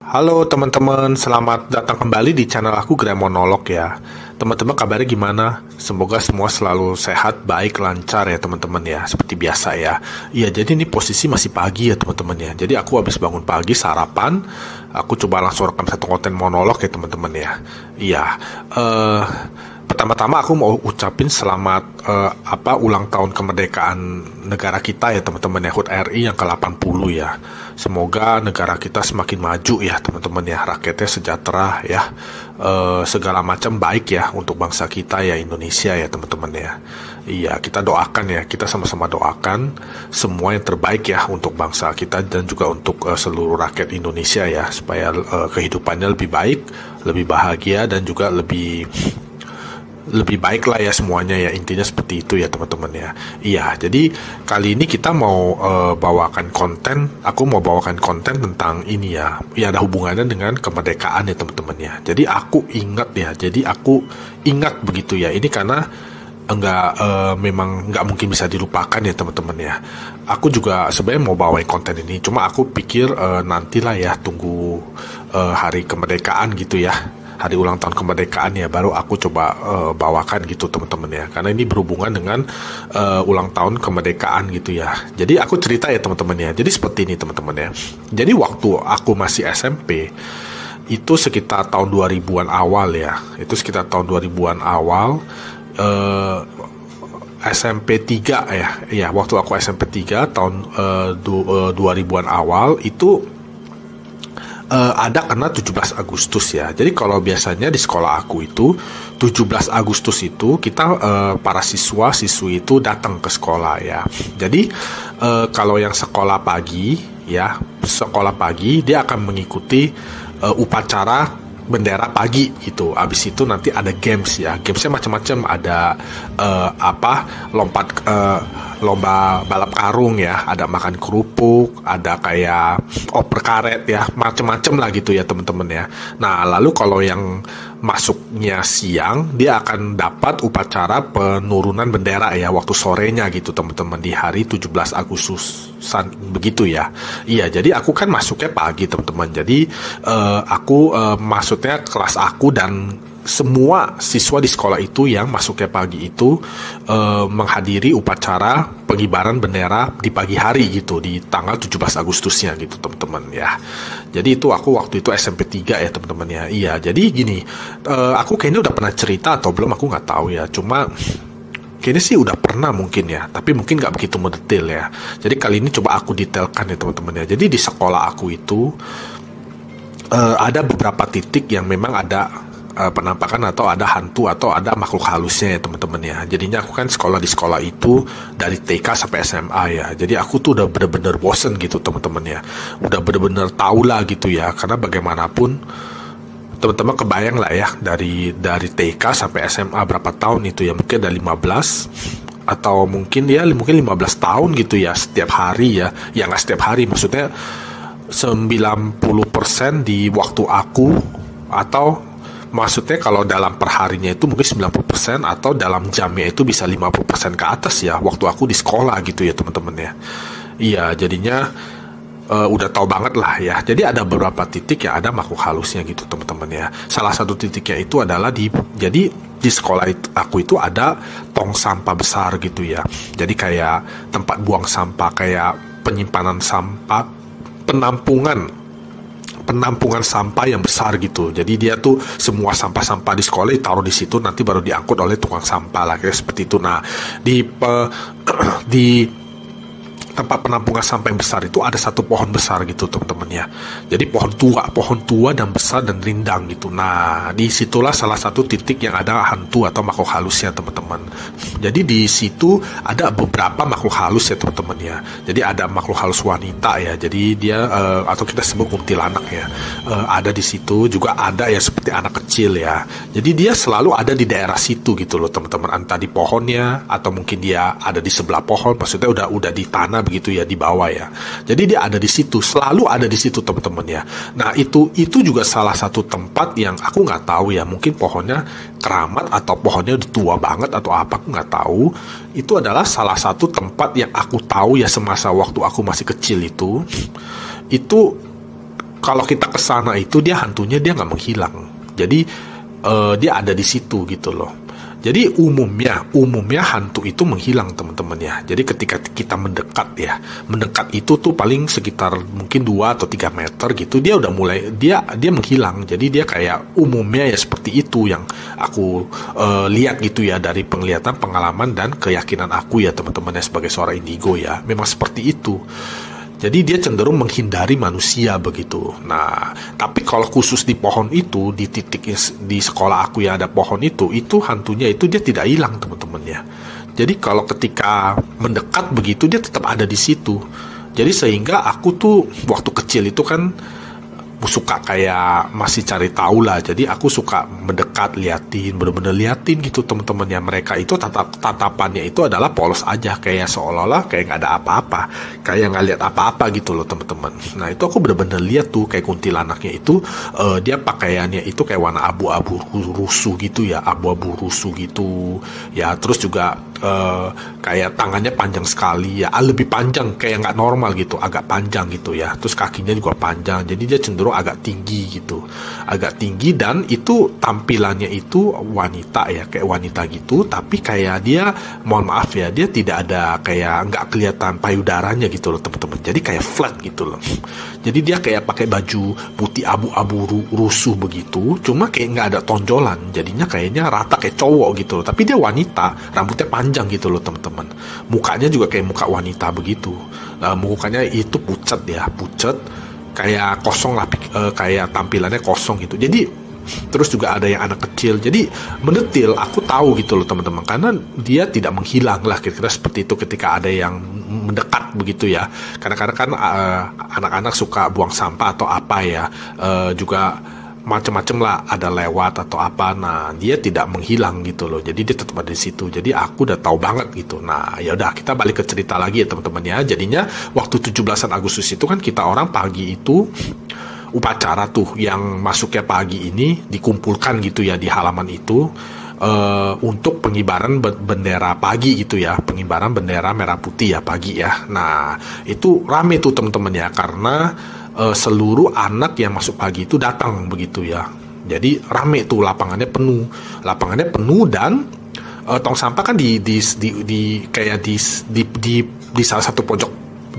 Halo teman-teman, selamat datang kembali di channel aku Grand Monolog ya. Teman-teman kabarnya gimana? Semoga semua selalu sehat, baik, lancar ya teman-teman ya. Seperti biasa ya. Iya, jadi ini posisi masih pagi ya teman-teman ya. Jadi aku habis bangun pagi, sarapan. Aku coba langsung rekam satu konten monolog ya teman-teman ya. Iya, pertama-tama aku mau ucapin selamat ulang tahun kemerdekaan negara kita ya teman-teman ya, HUT RI yang ke-80 ya. Semoga negara kita semakin maju ya teman-teman ya, rakyatnya sejahtera ya, segala macam baik ya untuk bangsa kita ya, Indonesia ya teman-teman ya. Iya, kita doakan ya, kita sama-sama doakan semua yang terbaik ya untuk bangsa kita dan juga untuk seluruh rakyat Indonesia ya, supaya kehidupannya lebih baik, lebih bahagia dan juga lebih baik lah ya semuanya ya, intinya seperti itu ya teman-teman ya. Iya, jadi kali ini kita mau aku mau bawakan konten tentang ini ya, ya ada hubungannya dengan kemerdekaan ya teman-teman ya. Jadi aku ingat begitu ya, ini karena memang nggak mungkin bisa dilupakan ya teman-teman ya. Aku juga sebenarnya mau bawain konten ini, cuma aku pikir nantilah ya, tunggu hari kemerdekaan gitu ya, hari ulang tahun kemerdekaan ya, baru aku coba bawakan gitu teman-teman ya, karena ini berhubungan dengan ulang tahun kemerdekaan gitu ya. Jadi aku cerita ya teman-teman ya, jadi seperti ini teman-teman ya. Jadi waktu aku masih SMP, itu sekitar tahun 2000-an awal ya, itu sekitar tahun 2000-an awal, SMP 3 ya, waktu aku SMP 3 tahun 2000-an awal itu ada karena 17 Agustus ya. Jadi kalau biasanya di sekolah aku itu 17 Agustus itu kita para siswa-siswi itu datang ke sekolah ya. Jadi kalau yang sekolah pagi ya, sekolah pagi dia akan mengikuti upacara bendera pagi gitu. Abis itu nanti ada games ya. Gamesnya macam-macam, ada lomba balap karung ya, ada makan kerupuk, ada kayak oper karet ya, macam-macam lah gitu ya teman-teman ya. Nah, lalu kalau yang masuknya siang, dia akan dapat upacara penurunan bendera ya, waktu sorenya gitu teman-teman, di hari 17 Agustusan begitu ya. Iya, jadi aku kan masuknya pagi teman-teman. Jadi aku maksudnya kelas aku dan semua siswa di sekolah itu yang masuknya pagi itu menghadiri upacara pengibaran bendera di pagi hari gitu, di tanggal 17 Agustusnya gitu teman-teman ya. Jadi itu aku waktu itu SMP 3 ya teman-teman ya. Iya, jadi gini, aku kayaknya udah pernah cerita atau belum, aku nggak tahu ya, cuma kayaknya sih udah pernah mungkin ya, tapi mungkin nggak begitu mendetail ya. Jadi kali ini coba aku detailkan ya teman-teman ya. Jadi di sekolah aku itu ada beberapa titik yang memang ada penampakan atau ada hantu atau ada makhluk halusnya ya teman-teman ya. Jadinya aku kan sekolah di sekolah itu dari TK sampai SMA ya. Jadi aku tuh udah bener-bener bosen gitu teman-teman ya. Udah bener-bener tahu lah gitu ya. Karena bagaimanapun teman-teman kebayang lah ya, dari TK sampai SMA berapa tahun itu ya, mungkin ada 15 atau mungkin 15 tahun gitu ya, setiap hari ya. Ya nggak setiap hari, maksudnya 90% di waktu aku, atau maksudnya kalau dalam perharinya itu mungkin 90%, atau dalam jamnya itu bisa 50% ke atas ya, waktu aku di sekolah gitu ya teman-teman ya. Iya, jadinya udah tahu banget lah ya. Jadi ada beberapa titik ya, ada makhluk halusnya gitu teman-teman ya. Salah satu titiknya itu adalah jadi di sekolah aku itu ada tong sampah besar gitu ya. Jadi kayak tempat buang sampah, kayak penyimpanan sampah, penampungan sampah yang besar gitu. Jadi dia tuh semua sampah-sampah di sekolah ditaruh di situ, nanti baru diangkut oleh tukang sampah lah, kayak seperti itu. Nah, di tempat penampungan sampah yang besar itu ada satu pohon besar gitu teman-teman ya. Jadi pohon tua dan besar dan rindang gitu. Nah, disitulah salah satu titik yang ada hantu atau makhluk halusnya teman-teman. Jadi di situ ada beberapa makhluk halus ya teman-teman ya. Jadi ada makhluk halus wanita ya. Jadi dia atau kita sebut kuntilanak ya. Ada di situ juga, ada ya seperti anak kecil ya. Jadi dia selalu ada di daerah situ gitu loh teman-teman. Entah di pohonnya atau mungkin dia ada di sebelah pohon. Maksudnya udah di tanah begitu ya, di bawah ya. Jadi dia ada di situ, selalu ada di situ teman-teman ya. Nah, itu juga salah satu tempat yang aku nggak tahu ya, mungkin pohonnya keramat atau pohonnya udah tua banget atau apa, aku nggak tahu. Itu adalah salah satu tempat yang aku tahu ya semasa waktu aku masih kecil itu kalau kita ke sana itu hantunya dia nggak menghilang. Jadi dia ada di situ gitu loh. Jadi umumnya hantu itu menghilang teman-teman ya. Jadi ketika kita mendekat itu tuh paling sekitar mungkin 2 atau 3 meter gitu, dia udah mulai dia menghilang. Jadi dia kayak umumnya ya seperti itu yang aku lihat gitu ya, dari penglihatan, pengalaman dan keyakinan aku ya teman-teman ya, sebagai seorang indigo ya. Memang seperti itu. Jadi dia cenderung menghindari manusia begitu. Nah, tapi kalau khusus di pohon itu, di titik di sekolah aku yang ada pohon itu hantunya itu dia tidak hilang teman-teman ya. Jadi kalau ketika mendekat begitu dia tetap ada di situ. Jadi sehingga aku tuh waktu kecil itu kan suka kayak masih cari tahu lah. Jadi aku suka mendekat, bener-bener liatin gitu teman-teman ya. Mereka itu tatapannya itu adalah polos aja, kayak seolah-olah kayak nggak ada apa-apa, kayak nggak lihat apa-apa gitu loh teman-teman. Nah itu aku bener-bener lihat tuh kayak kuntilanaknya itu dia pakaiannya itu kayak warna abu-abu rusuh gitu ya, ya. Terus juga kayak tangannya panjang sekali ya, lebih panjang kayak nggak normal gitu, agak panjang gitu ya. Terus kakinya juga panjang, jadi dia cenderung agak tinggi gitu, dan itu tampilannya itu wanita ya, kayak wanita gitu, tapi kayak dia, mohon maaf ya, dia tidak ada kayak nggak kelihatan payudaranya gitu loh teman-teman. Jadi kayak flat gitu loh. Jadi dia kayak pakai baju putih abu-abu rusuh begitu, cuma kayak nggak ada tonjolan, jadinya kayaknya rata kayak cowok gitu loh. Tapi dia wanita, rambutnya panjang gitu loh teman-teman. Mukanya juga kayak muka wanita begitu. Mukanya itu pucat, kayak kosong lah, kayak tampilannya kosong gitu. Jadi terus juga ada yang anak kecil. Jadi mendetil, aku tahu gitu loh teman-teman, karena dia tidak menghilang lah kira-kira seperti itu ketika ada yang mendekat begitu ya. Kadang-kadang kan anak-anak suka buang sampah atau apa ya, juga macam-macam lah, ada lewat atau apa. Nah dia tidak menghilang gitu loh, jadi dia tetap ada di situ. Jadi aku udah tahu banget gitu. Nah ya udah, kita balik ke cerita lagi ya teman-teman ya. Jadinya waktu 17-an Agustus itu kan kita orang pagi itu upacara tuh, yang masuknya pagi ini dikumpulkan gitu ya di halaman itu untuk pengibaran bendera pagi gitu ya, pengibaran bendera merah putih ya pagi ya. Nah itu rame tuh teman-teman ya, karena seluruh anak yang masuk pagi itu datang begitu ya. Jadi rame tuh, lapangannya penuh dan tong sampah kan di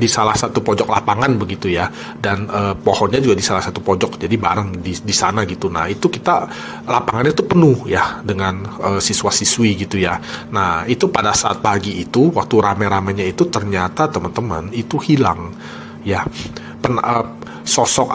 salah satu pojok lapangan begitu ya, dan pohonnya juga di salah satu pojok, jadi bareng di sana gitu. Nah itu kita lapangannya itu penuh ya dengan siswa-siswi gitu ya. Nah itu pada saat pagi itu, waktu rame-ramenya itu, ternyata teman-teman itu hilang ya, sosok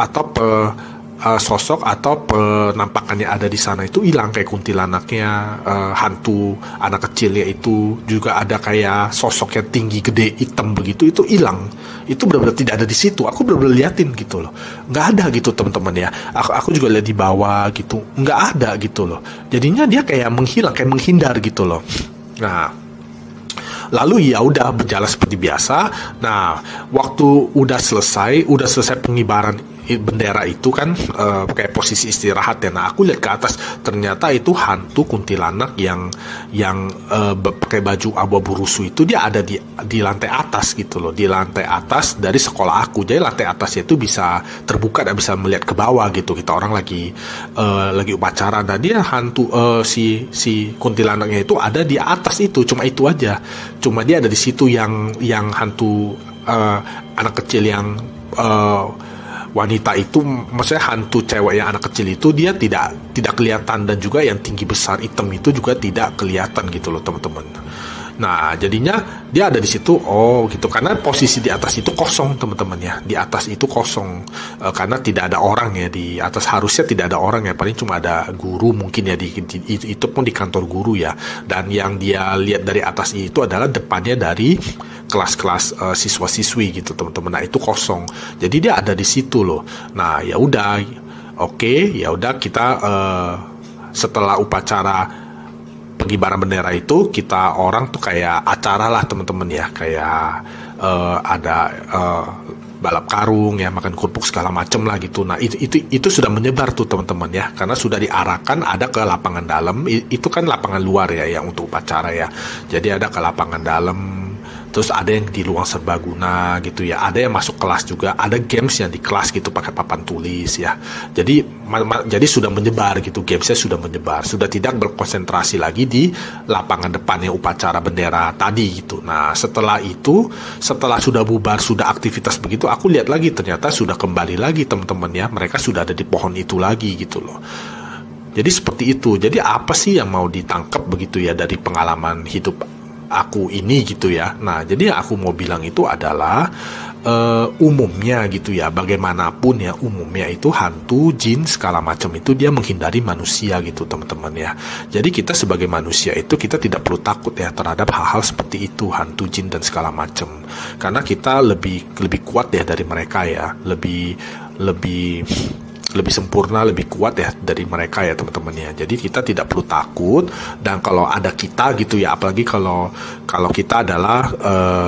atau penampakannya ada di sana itu hilang, kayak kuntilanaknya, hantu anak kecilnya itu juga ada, kayak sosok yang tinggi gede hitam begitu, itu hilang. Itu benar-benar tidak ada di situ. Aku benar-benar liatin gitu loh, nggak ada gitu teman-teman ya. Aku juga lihat di bawah gitu, nggak ada gitu loh. Jadinya dia kayak menghilang, kayak menghindar gitu loh. Nah lalu ya udah berjalan seperti biasa. Nah waktu udah selesai pengibaran bendera itu kan kayak posisi istirahat ya. Nah aku lihat ke atas, ternyata itu hantu kuntilanak yang pakai baju abu-abu rusuh itu, dia ada di lantai atas gitu loh, di lantai atas dari sekolah aku. Jadi lantai atasnya itu bisa terbuka dan bisa melihat ke bawah gitu. Kita orang lagi upacara, dan dia hantu si kuntilanaknya itu ada di atas itu, cuma itu aja. Cuma dia ada di situ, yang hantu anak kecil yang wanita itu, maksudnya hantu cewek yang anak kecil itu, dia tidak kelihatan, dan juga yang tinggi besar hitam itu juga tidak kelihatan gitu loh teman-teman. Nah jadinya dia ada di situ, oh gitu, karena posisi di atas itu kosong teman-teman ya, di atas itu kosong karena tidak ada orang ya di atas, harusnya tidak ada orang ya, paling cuma ada guru mungkin ya, itu pun di kantor guru ya. Dan yang dia lihat dari atas itu adalah depannya dari kelas-kelas siswa-siswi gitu teman-teman. Nah itu kosong, jadi dia ada di situ loh. Nah ya udah, oke, ya udah kita setelah upacara pengibaran bendera itu, kita orang tuh kayak acara lah teman-teman ya, kayak ada balap karung ya, makan kerupuk segala macem lah gitu. Nah itu sudah menyebar tuh teman-teman ya, karena sudah diarahkan ada ke lapangan dalam. Itu kan lapangan luar ya yang untuk upacara ya, jadi ada ke lapangan dalam. terus ada yang di ruang serbaguna gitu ya, ada yang masuk kelas juga, ada games yang di kelas gitu pakai papan tulis ya. Jadi sudah menyebar gitu, gamesnya sudah menyebar, sudah tidak berkonsentrasi lagi di lapangan depannya upacara bendera tadi gitu. Nah setelah itu, setelah sudah bubar, sudah aktivitas begitu, aku lihat lagi ternyata sudah kembali lagi teman-teman ya, mereka sudah ada di pohon itu lagi gitu loh. Jadi seperti itu. Jadi apa sih yang mau ditangkap begitu ya dari pengalaman hidup aku ini gitu ya. Nah jadi yang aku mau bilang itu adalah umumnya gitu ya, bagaimanapun ya, umumnya itu hantu, jin, segala macam itu dia menghindari manusia gitu teman-teman ya. Jadi kita sebagai manusia itu kita tidak perlu takut ya terhadap hal-hal seperti itu, hantu, jin dan segala macam, karena kita lebih kuat ya dari mereka ya, lebih sempurna, lebih kuat ya dari mereka ya teman-teman ya. Jadi kita tidak perlu takut, dan kalau ada kita gitu ya, apalagi kalau kita adalah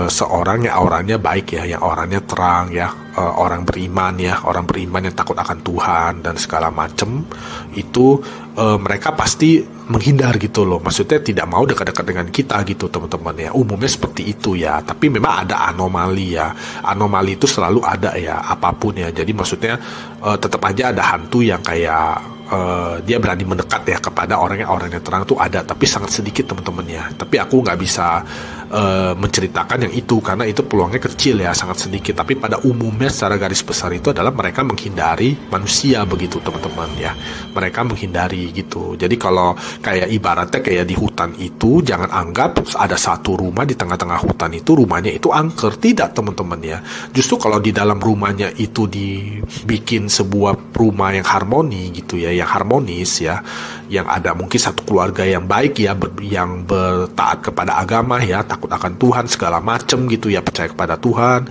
seorang yang auranya baik ya, yang orangnya terang ya, orang beriman ya, orang beriman yang takut akan Tuhan dan segala macam itu, mereka pasti menghindar gitu loh, maksudnya tidak mau dekat-dekat dengan kita gitu teman-teman ya. Umumnya seperti itu ya, tapi memang ada anomali ya, anomali itu selalu ada ya, apapun ya. Jadi maksudnya tetap aja ada hantu yang kayak dia berani mendekat ya kepada orang yang terang tuh ada, tapi sangat sedikit teman-teman ya. Tapi aku nggak bisa menceritakan yang itu karena itu peluangnya kecil ya, sangat sedikit. Tapi pada umumnya secara garis besar itu adalah mereka menghindari manusia begitu teman-teman ya, mereka menghindari gitu. Jadi kalau kayak ibaratnya kayak di hutan itu, jangan anggap ada satu rumah di tengah-tengah hutan itu rumahnya itu angker, tidak teman-teman ya. Justru kalau di dalam rumahnya itu dibikin sebuah rumah yang harmoni gitu ya, yang harmonis ya, yang ada mungkin satu keluarga yang baik ya, yang bertaat kepada agama ya, takut akan Tuhan segala macem gitu ya, percaya kepada Tuhan,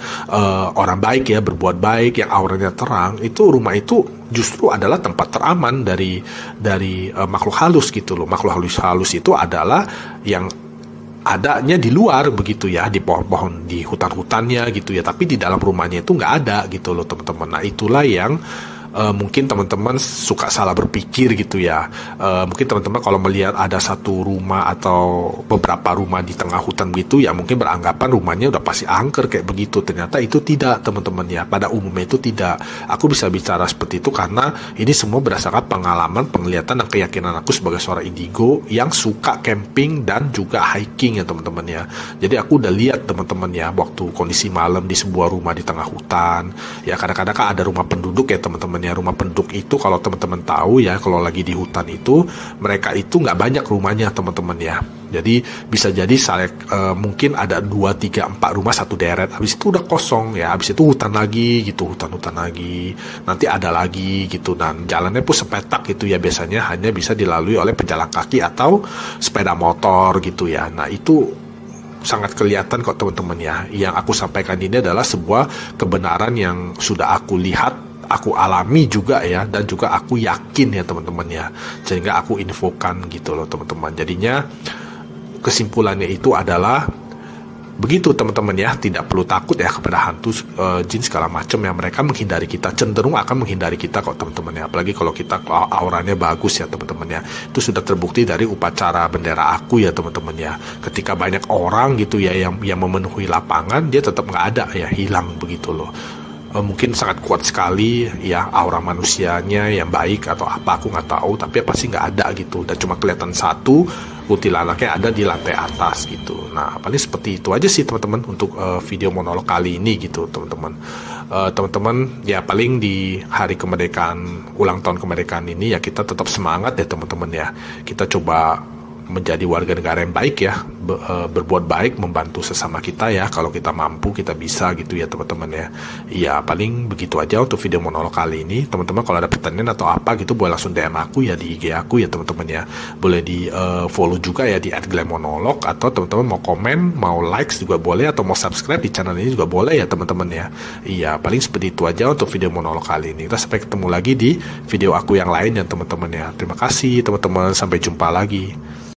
orang baik ya, berbuat baik, yang auranya terang, itu rumah itu justru adalah tempat teraman dari makhluk halus gitu loh. Makhluk halus itu adalah yang adanya di luar begitu ya, di pohon-pohon, di hutan-hutannya gitu ya, tapi di dalam rumahnya itu nggak ada gitu loh teman-teman. Nah itulah yang mungkin teman-teman suka salah berpikir gitu ya. Mungkin teman-teman kalau melihat ada satu rumah atau beberapa rumah di tengah hutan gitu ya, mungkin beranggapan rumahnya udah pasti angker kayak begitu. Ternyata itu tidak teman-teman ya, pada umumnya itu tidak. Aku bisa bicara seperti itu karena ini semua berdasarkan pengalaman, penglihatan dan keyakinan aku sebagai seorang indigo yang suka camping dan juga hiking ya teman-teman ya. Jadi aku udah lihat teman-teman ya, waktu kondisi malam di sebuah rumah di tengah hutan ya, kadang-kadang kan ada rumah penduduk ya teman-teman ya. Rumah penduduk itu kalau teman-teman tahu ya, kalau lagi di hutan itu mereka itu nggak banyak rumahnya teman-teman ya. Jadi bisa jadi mungkin ada 2, 3, 4 rumah satu deret, habis itu udah kosong ya, habis itu hutan lagi gitu, hutan lagi, nanti ada lagi gitu, dan jalannya pun sepetak gitu ya, biasanya hanya bisa dilalui oleh pejalan kaki atau sepeda motor gitu ya. Nah itu sangat kelihatan kok teman-teman ya. Yang aku sampaikan ini adalah sebuah kebenaran yang sudah aku lihat, aku alami juga ya, dan juga aku yakin ya teman-teman ya, sehingga aku infokan gitu loh teman-teman. Jadinya kesimpulannya itu adalah begitu teman-teman ya, tidak perlu takut ya kepada hantu, jin segala macam ya, mereka menghindari kita, cenderung akan menghindari kita kok teman-teman ya, apalagi kalau kita auranya bagus ya teman-teman ya. Itu sudah terbukti dari upacara bendera aku ya teman-teman ya, ketika banyak orang gitu ya yang memenuhi lapangan, dia tetap nggak ada ya, hilang begitu loh. Mungkin sangat kuat sekali ya aura manusianya yang baik atau apa, aku nggak tahu, tapi pasti nggak ada gitu, dan cuma kelihatan satu kuntilanaknya ada di lantai atas gitu. Nah paling seperti itu aja sih teman-teman untuk video monolog kali ini gitu teman-teman. Teman-teman ya, paling di hari kemerdekaan, ulang tahun kemerdekaan ini ya, kita tetap semangat ya teman-teman ya, kita coba menjadi warga negara yang baik ya, berbuat baik, membantu sesama kita ya, kalau kita mampu, kita bisa gitu ya teman-teman ya. Ya paling begitu aja untuk video monolog kali ini teman-teman. Kalau ada pertanyaan atau apa gitu, boleh langsung DM aku ya di IG aku ya teman-teman ya, boleh di follow juga ya di @glemonolog, atau teman-teman mau komen, mau likes juga boleh, atau mau subscribe di channel ini juga boleh ya teman-teman ya. Iya paling seperti itu aja untuk video monolog kali ini. Kita sampai ketemu lagi di video aku yang lain ya teman-teman ya. Terima kasih teman-teman, sampai jumpa lagi.